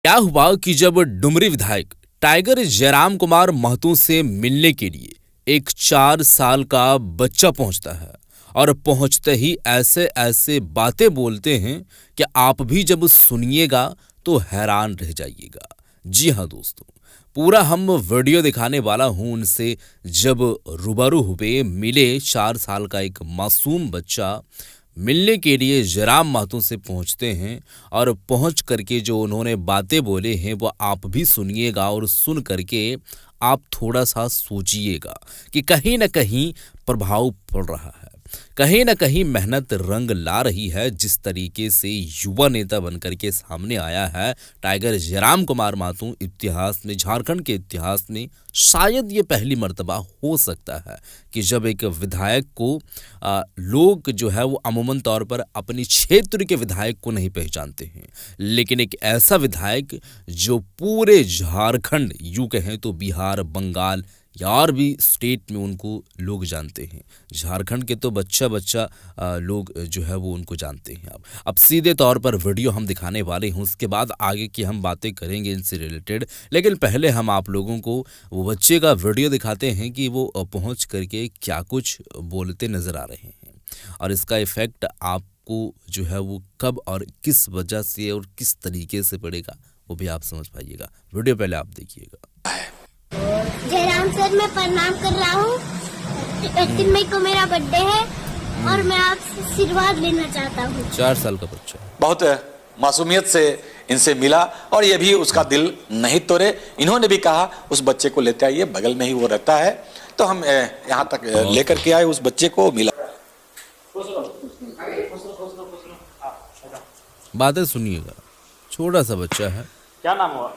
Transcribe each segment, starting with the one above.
क्या हुआ कि जब डुमरी विधायक टाइगर जयराम कुमार महतो से मिलने के लिए एक 4 साल का बच्चा पहुंचता है और पहुंचते ही ऐसे ऐसे बातें बोलते हैं कि आप भी जब सुनिएगा तो हैरान रह जाइएगा। जी हाँ दोस्तों, पूरा हम वीडियो दिखाने वाला हूं उनसे। जब रूबरू हुए, मिले 4 साल का एक मासूम बच्चा मिलने के लिए जयराम महतो से पहुंचते हैं और पहुंच करके जो उन्होंने बातें बोले हैं वो आप भी सुनिएगा और सुन करके आप थोड़ा सा सोचिएगा कि कहीं ना कहीं प्रभाव पड़ रहा है, कहीं ना कहीं मेहनत रंग ला रही है। जिस तरीके से युवा नेता बनकर के सामने आया है टाइगर जयराम कुमार महतो, इतिहास में, झारखंड के इतिहास में शायद ये पहली मर्तबा हो सकता है कि जब एक विधायक को लोग जो है वो अमूमन तौर पर अपनी क्षेत्र के विधायक को नहीं पहचानते हैं, लेकिन एक ऐसा विधायक जो पूरे झारखंड, यूं कहें तो बिहार, बंगाल या और भी स्टेट में उनको लोग जानते हैं। झारखंड के तो बच्चा बच्चा लोग जो है वो उनको जानते हैं। अब सीधे तौर पर वीडियो हम दिखाने वाले हैं, उसके बाद आगे की हम बातें करेंगे इनसे रिलेटेड। लेकिन पहले हम आप लोगों को वो बच्चे का वीडियो दिखाते हैं कि वो पहुंच करके क्या कुछ बोलते नजर आ रहे हैं और इसका इफेक्ट आपको जो है वो कब और किस वजह से और किस तरीके से पड़ेगा वो भी आप समझ पाइएगा। वीडियो पहले आप देखिएगा। जयराम सर, मैं प्रणाम कर रहा हूँ। 18 मई को मेरा बर्थडे है और मैं आपसे आशीर्वाद लेना चाहता हूँ। 4 साल का बच्चा बहुत मासूमियत से इनसे मिला और ये भी उसका दिल नहीं तोड़े। इन्होंने भी कहा उस बच्चे को लेते आइए, बगल में ही वो रहता है, तो हम यहाँ तक लेकर के आए, उस बच्चे को मिला। बातें सुनिएगा, छोटा सा बच्चा है। क्या नाम हुआ?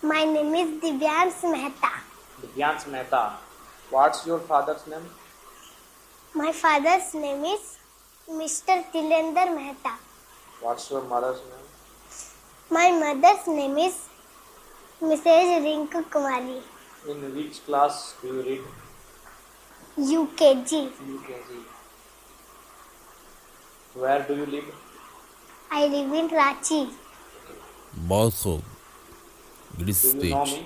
My name is Divyansh Mehta. Divyansh Mehta. What's your father's name? My father's name is Mr. तिलेंद्र Mehta. What's your mother's name? My mother's name is Mrs. Rinku Kumari. In which class do you read? UKG। UKG. Where do you live? I live in Ranchi। बहुत खूब, Do you know me?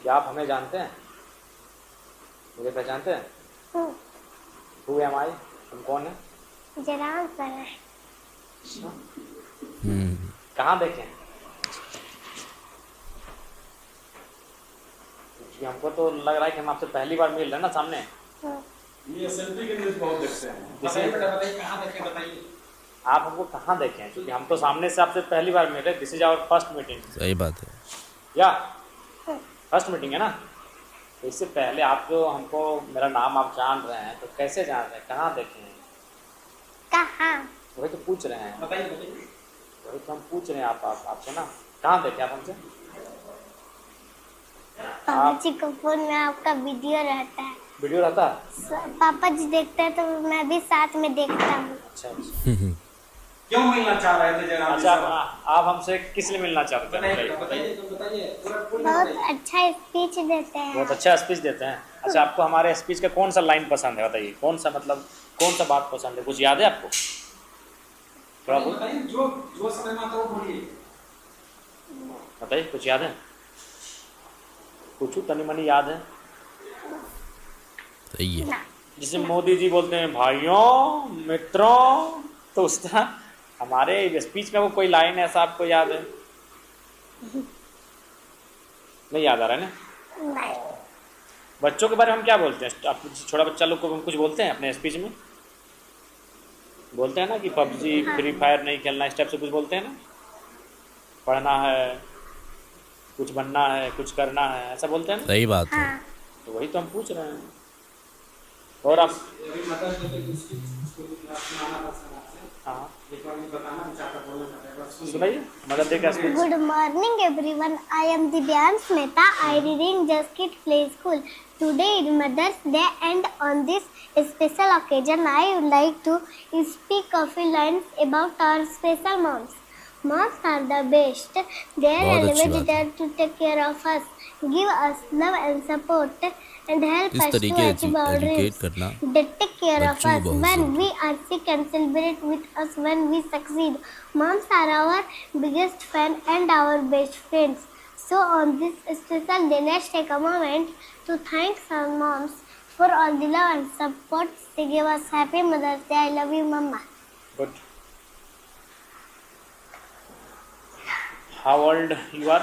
क्या आप हमें जानते हैं? मुझे पहचानते हैं? Who am I? तुम कौन है? जयराम सर है। कहाँ देखें? क्योंकि हमको तो लग रहा है कि हम आपसे पहली बार मिल रहे हैं ना सामने। ये सेल्फी के न्यूज़ बहुत देखते हैं। बताइए कहाँ देखें, बताइए। आप हमको कहाँ देखें? क्योंकि हम तो सामने से आपसे पहली बार मिल रहे। This is our first meeting. सही बात है। या फर्स्ट मीटिंग है ना, तो इससे पहले आप जो हमको, मेरा नाम आप जान रहे हैं, तो कैसे जान रहे हैं? कहाँ देखे हैं? कहाँ? वही तो पूछ रहे हैं। बताइए बताइए। वही तो हम पूछ रहे हैं आपसे ना, कहाँ देखे आप हमसे? पापा जी को फोन में आपका वीडियो रहता है। वीडियो रहता है? पापा जी देखते हैं तो मैं भी साथ में देखता हूँ। अच्छा अच्छा। क्यों मिलना चाह रहे थे जयराम जी? अच्छा, आप हमसे किस लिए मिलना चाहते हैं? बताइए, तुम बताइए। बहुत अच्छा स्पीच देते हैं। बहुत अच्छा स्पीच देते हैं। अच्छा, आपको हमारे स्पीच का कौन सा लाइन पसंद है? बताइए, कौन सा, मतलब कौन सा बात पसंद है? कुछ याद है आपको? थोड़ा बताइए, जो समय में आता हो बोलिए। बताइए, कुछ याद है? कुछ तनी मनी याद है? सही है। जिसे मोदी जी बोलते हैं भाइयों मित्रों, तो उस तरह हमारे स्पीच में वो कोई लाइन ऐसा आपको याद है? नहीं याद आ रहा है ना? नहीं। बच्चों के बारे में हम क्या बोलते हैं? आप छोटा बच्चा लोग को हम कुछ बोलते हैं अपने स्पीच में? बोलते हैं ना कि पबजी, फ्री फायर नहीं खेलना, इस टाइप से कुछ बोलते हैं ना? पढ़ना है, कुछ बनना है, कुछ करना है, ऐसा बोलते हैं ना? सही बात है। हाँ। तो वही तो हम पूछ रहे हैं। और आप हाँ सुनाइए, मदद डे का speech. Good morning everyone. I am Divyansh Mehta. I read in Just Kid Play School. Today is Mother's Day and on this special occasion I would like to speak a few lines about our special moms. Moms are the best. They are बहुत अच्छी always बात है। there to take care of us, give us love and support and help इस us to तरीके achieve our educate dreams. करना They take care of बच्चों us को बहुत when जरूरी we are sick and celebrate with us when we succeed. Moms are our biggest fan and our best friends. So on this special day, let's take a moment to thank our moms for all the love and support they give us. Happy Mother's Day. I love you, Mama. Good. How old you are?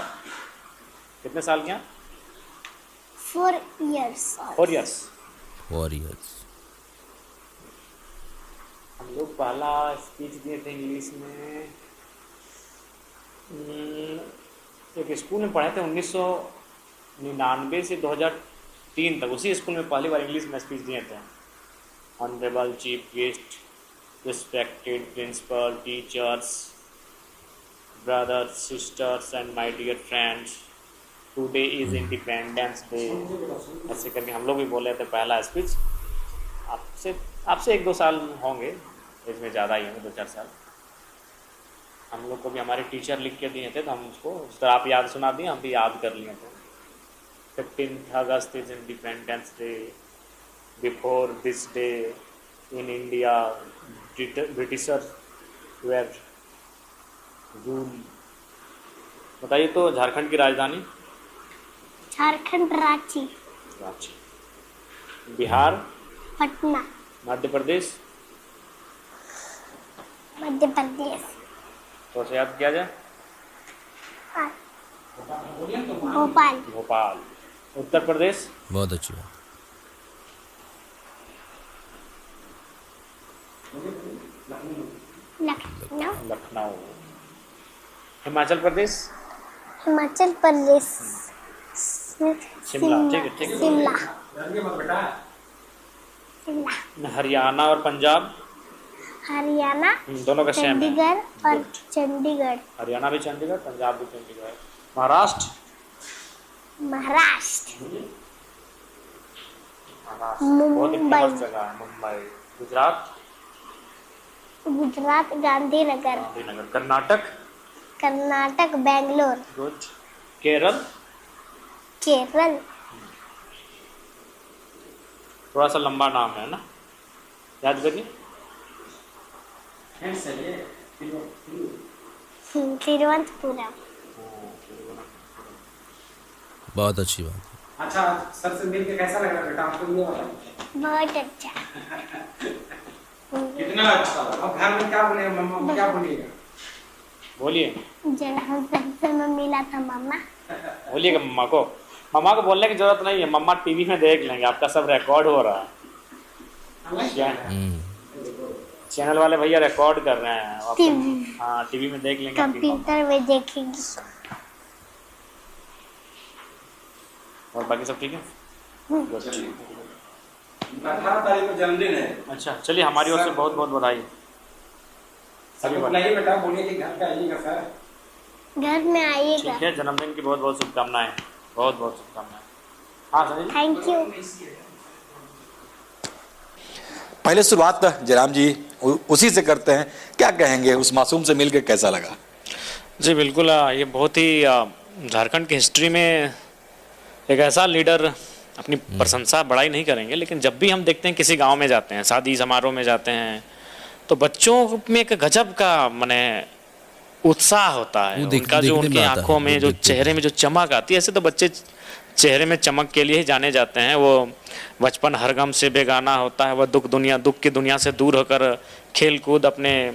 कितने साल के हैं? 4 years old. 4 years. Warriors. हम लोग पहला speech दिए थे English में एक स्कूल में पढ़े थे 1999 से 2003 तक. उसी स्कूल में पहली बार इंग्लिश में स्पीच दिए थे. Honourable chief guest, respected principal, teachers, brothers, sisters and my dear friends, today is Independence Day. ऐसे करके हम लोग भी बोले थे पहला स्पीच. आपसे 1-2 साल होंगे, इसमें ज़्यादा ही होंगे, 2-4 साल. हम लोग को भी हमारे टीचर लिख के दिए थे तो हम उसको उस तरह आप याद सुना दिए, हम भी याद कर लिए थे. 15th August is Independence Day. Before this day in India, Britishers were rule. बताइए तो झारखंड की राजधानी? झारखंड रांची. रांची. बिहार? पटना. मध्य प्रदेश? मध्य प्रदेश. तो से याद किया जाए? भोपाल. भोपाल. उत्तर प्रदेश? बहुत अच्छी बात। लखनऊ. लखनऊ. हिमाचल प्रदेश? हिमाचल प्रदेश. शिमला. ठीक है, ठीक है. शिमला. डरिए मत बेटा. शिमला. हरियाणा और पंजाब? हरियाणा, दोनों का सेम है. चंडीगढ़ और चंडीगढ़. हरियाणा भी चंडीगढ़, पंजाब भी चंडीगढ़. महाराष्ट्र? महाराष्ट्र. बहुत ही मुंबई. फेमस जगह है मुंबई. गुजरात? गुजरात गांधीनगर. गांधीनगर. कर्नाटक? कर्नाटक बेंगलोर. गुड. केरल? केरल. थोड़ा सा लंबा नाम है ना, याद करिए. तिरुवनंतपुरम. बहुत अच्छी बात है। अच्छा, सर से मिल के कैसा लग रहा है बेटा आपको? ये बताओ. बहुत अच्छा. कितना अच्छा. अब घर में क्या बोलेगा मम्मा को, क्या बोलिएगा? बोलिए. जब हम सबसे में मिला था मम्मा. बोलिएगा मम्मा को. मम्मा को बोलने की जरूरत नहीं है, मम्मा टीवी में देख लेंगे, आपका सब रिकॉर्ड हो रहा है. चैनल वाले भैया रिकॉर्ड कर रहे हैं. हाँ, टीवी में देख लेंगे. कंप्यूटर में देखेंगे. और बाकी सब ठीक है? 18 तारीख को जन्मदिन है. अच्छा, चलिए हमारी ओर से बहुत बहुत बधाई. सभी बुलाइए बेटा, बोलिए कि घर पे आइएगा सर. घर में आइएगा. ठीक है, जन्मदिन की बहुत बहुत शुभकामनाएं. बहुत बहुत शुभकामनाएं. हाँ सर. Thank you. पहले शुरुआत जयराम जी उसी से करते हैं. क्या कहेंगे, उस मासूम से मिलकर कैसा लगा? जी बिल्कुल, ये बहुत ही झारखंड की हिस्ट्री में एक ऐसा लीडर, अपनी प्रशंसा बड़ाई नहीं करेंगे, लेकिन जब भी हम देखते हैं किसी गांव में जाते हैं, शादी समारोह में जाते हैं, तो बच्चों में एक गजब का माने उत्साह होता है. उनका जो उनकी आंखों में जो चेहरे में जो चमक आती है, ऐसे तो बच्चे चेहरे में चमक के लिए ही जाने जाते हैं. वो बचपन हर गम से बेगाना होता है. वह दुख की दुनिया से दूर होकर खेल कूद अपने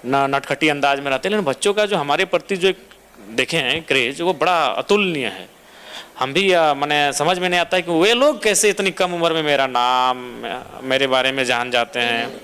नटखटी अंदाज में रहते हैं. लेकिन बच्चों का जो हमारे प्रति जो एक देखे हैं क्रेज, वो बड़ा अतुलनीय है. हम भी मैंने समझ में नहीं आता है कि वे लोग कैसे इतनी कम उम्र में मेरा नाम, मेरे बारे में जान जाते हैं.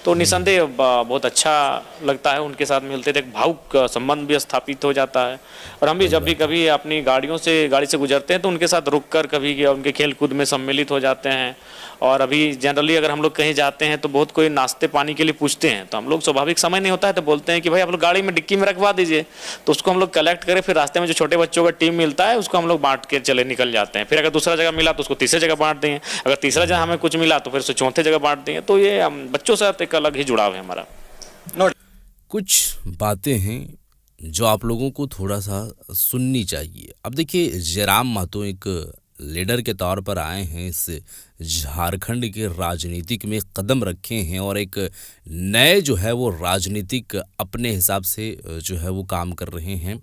तो निसंदेह बहुत अच्छा लगता है उनके साथ मिलते थे. एक भावुक संबंध भी स्थापित हो जाता है. और हम भी जब भी कभी अपनी गाड़ी से गुजरते हैं तो उनके साथ रुक कर कभी उनके खेल कूद में सम्मिलित हो जाते हैं. और अभी जनरली अगर हम लोग कहीं जाते हैं तो बहुत कोई नाश्ते पानी के लिए पूछते हैं, तो हम लोग स्वाभाविक समय नहीं होता है तो बोलते हैं कि भाई आप लोग गाड़ी में डिक्की में रखवा दीजिए. तो उसको हम लोग कलेक्ट करें, फिर रास्ते में जो छोटे बच्चों का टीम मिलता है उसको हम लोग बांट के चले निकल जाते हैं. फिर अगर दूसरा जगह मिला तो उसको तीसरे जगह बांट देंगे. अगर तीसरा जगह हमें कुछ मिला तो फिर उसे चौथे जगह बांट देंगे. तो ये बच्चों से एक अलग ही जुड़ाव है हमारा. कुछ बातें हैं जो आप लोगों को थोड़ा सा सुननी चाहिए. अब देखिए, जयराम महतो एक लीडर के तौर पर आए हैं, इस झारखंड के राजनीतिक में कदम रखे हैं और एक नए जो है वो राजनीतिक अपने हिसाब से जो है वो काम कर रहे हैं,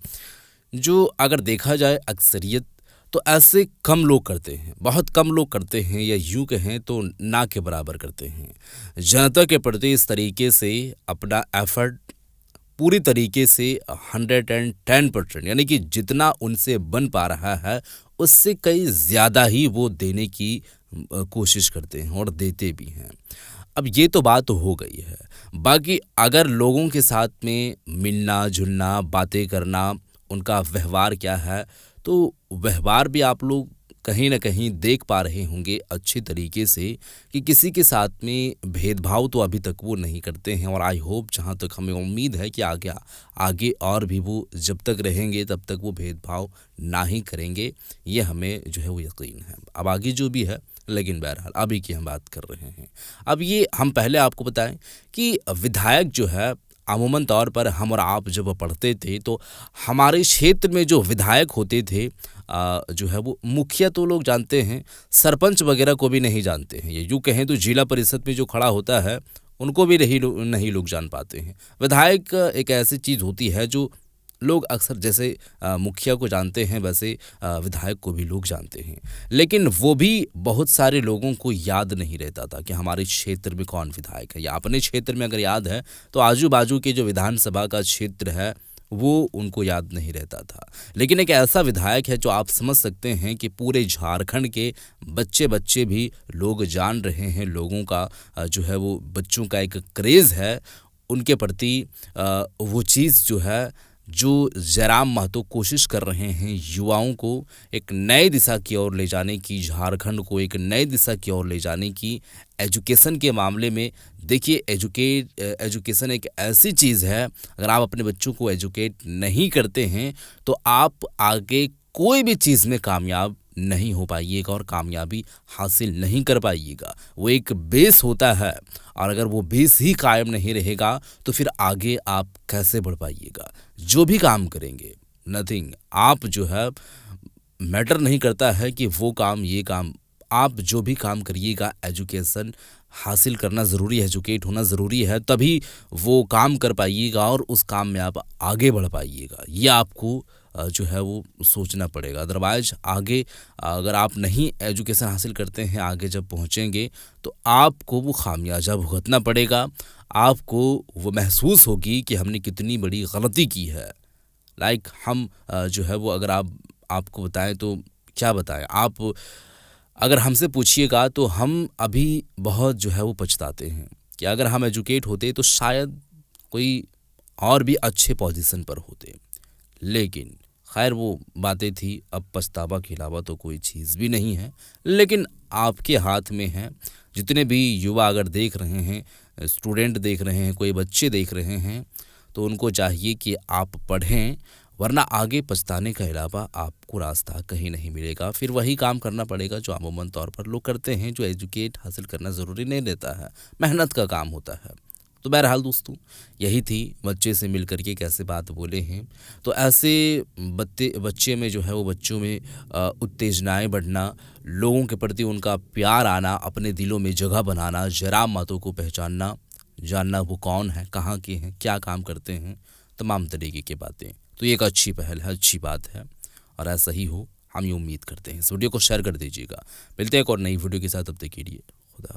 जो अगर देखा जाए अक्सरियत तो ऐसे कम लोग करते हैं, बहुत कम लोग करते हैं, या यूँ कहें तो ना के बराबर करते हैं। जनता के प्रति इस तरीके से अपना एफर्ट पूरी तरीके से 110% यानी कि जितना उनसे बन पा रहा है उससे कई ज़्यादा ही वो देने की कोशिश करते हैं और देते भी हैं। अब ये तो बात हो गई है, बाकी अगर लोगों के साथ में मिलना जुलना, बातें करना, उनका व्यवहार क्या है, तो व्यवहार भी आप लोग कहीं ना कहीं देख पा रहे होंगे अच्छे तरीके से कि किसी के साथ में भेदभाव तो अभी तक वो नहीं करते हैं। और आई होप, जहाँ तक हमें उम्मीद है कि आगे और भी वो जब तक रहेंगे तब तक वो भेदभाव ना ही करेंगे, ये हमें जो है वो यकीन है। अब आगे जो भी है, लेकिन बहरहाल अभी की हम बात कर रहे हैं। अब ये हम पहले आपको बताएं कि विधायक जो है अमूमन तौर पर हम और आप जब पढ़ते थे तो हमारे क्षेत्र में जो विधायक होते थे जो है वो मुखिया तो लोग जानते हैं, सरपंच वगैरह को भी नहीं जानते हैं। ये यूँ कहें तो जिला परिषद में जो खड़ा होता है उनको भी नहीं लोग जान पाते हैं। विधायक एक ऐसी चीज़ होती है जो लोग अक्सर जैसे मुखिया को जानते हैं वैसे विधायक को भी लोग जानते हैं, लेकिन वो भी बहुत सारे लोगों को याद नहीं रहता था कि हमारे क्षेत्र में कौन विधायक है, या अपने क्षेत्र में अगर याद है तो आजू बाजू के जो विधानसभा का क्षेत्र है वो उनको याद नहीं रहता था। लेकिन एक ऐसा विधायक है जो आप समझ सकते हैं कि पूरे झारखंड के बच्चे भी लोग जान रहे हैं, लोगों का जो है वो बच्चों का एक क्रेज़ है उनके प्रति। वो चीज़ जो है जो जयराम महतो कोशिश कर रहे हैं युवाओं को एक नई दिशा की ओर ले जाने की, झारखंड को एक नई दिशा की ओर ले जाने की। एजुकेशन के मामले में देखिए, एजुकेशन एक ऐसी चीज़ है, अगर आप अपने बच्चों को एजुकेट नहीं करते हैं तो आप आगे कोई भी चीज़ में कामयाब नहीं हो पाइएगा और कामयाबी हासिल नहीं कर पाइएगा। वो एक बेस होता है और अगर वो बेस ही कायम नहीं रहेगा तो फिर आगे आप कैसे बढ़ पाइएगा। जो भी काम करेंगे, नथिंग, आप जो है मैटर नहीं करता है कि वो काम ये काम, आप जो भी काम करिएगा एजुकेशन हासिल करना ज़रूरी है, एजुकेट होना ज़रूरी है, तभी वो काम कर पाइएगा और उस काम में आप आगे बढ़ पाइएगा। ये आपको जो है वो सोचना पड़ेगा। अदरवाइज आगे अगर आप नहीं एजुकेशन हासिल करते हैं, आगे जब पहुंचेंगे तो आपको वो खामियाजा भुगतना पड़ेगा, आपको वो महसूस होगी कि हमने कितनी बड़ी गलती की है। लाइक हम जो है वो अगर आपको बताएं तो क्या बताएं, आप अगर हमसे पूछिएगा तो हम अभी बहुत जो है वो पछताते हैं कि अगर हम एजुकेट होते तो शायद कोई और भी अच्छे पोजीशन पर होते। लेकिन खैर वो बातें थी, अब पछतावा के अलावा तो कोई चीज़ भी नहीं है। लेकिन आपके हाथ में है, जितने भी युवा अगर देख रहे हैं, स्टूडेंट देख रहे हैं, कोई बच्चे देख रहे हैं, तो उनको चाहिए कि आप पढ़ें, वरना आगे पछताने के अलावा आपको रास्ता कहीं नहीं मिलेगा। फिर वही काम करना पड़ेगा जो अमूमन तौर पर लोग करते हैं, जो एजुकेट हासिल करना ज़रूरी नहीं रहता है, मेहनत का काम होता है। तो बहरहाल दोस्तों, यही थी बच्चे से मिल करके कैसे बात बोले हैं। तो ऐसे बच्चे में जो है वो बच्चों में उत्तेजनाएं बढ़ना, लोगों के प्रति उनका प्यार आना, अपने दिलों में जगह बनाना, जयराम महतो को पहचानना, जानना वो कौन है, कहाँ के हैं, क्या काम करते हैं, तमाम तरीके की बातें। तो ये एक अच्छी पहल है, अच्छी बात है और ऐसा ही हो हम ये उम्मीद करते हैं। इस वीडियो को शेयर कर दीजिएगा। मिलते हैं एक और नई वीडियो के साथ, तब तक के लिए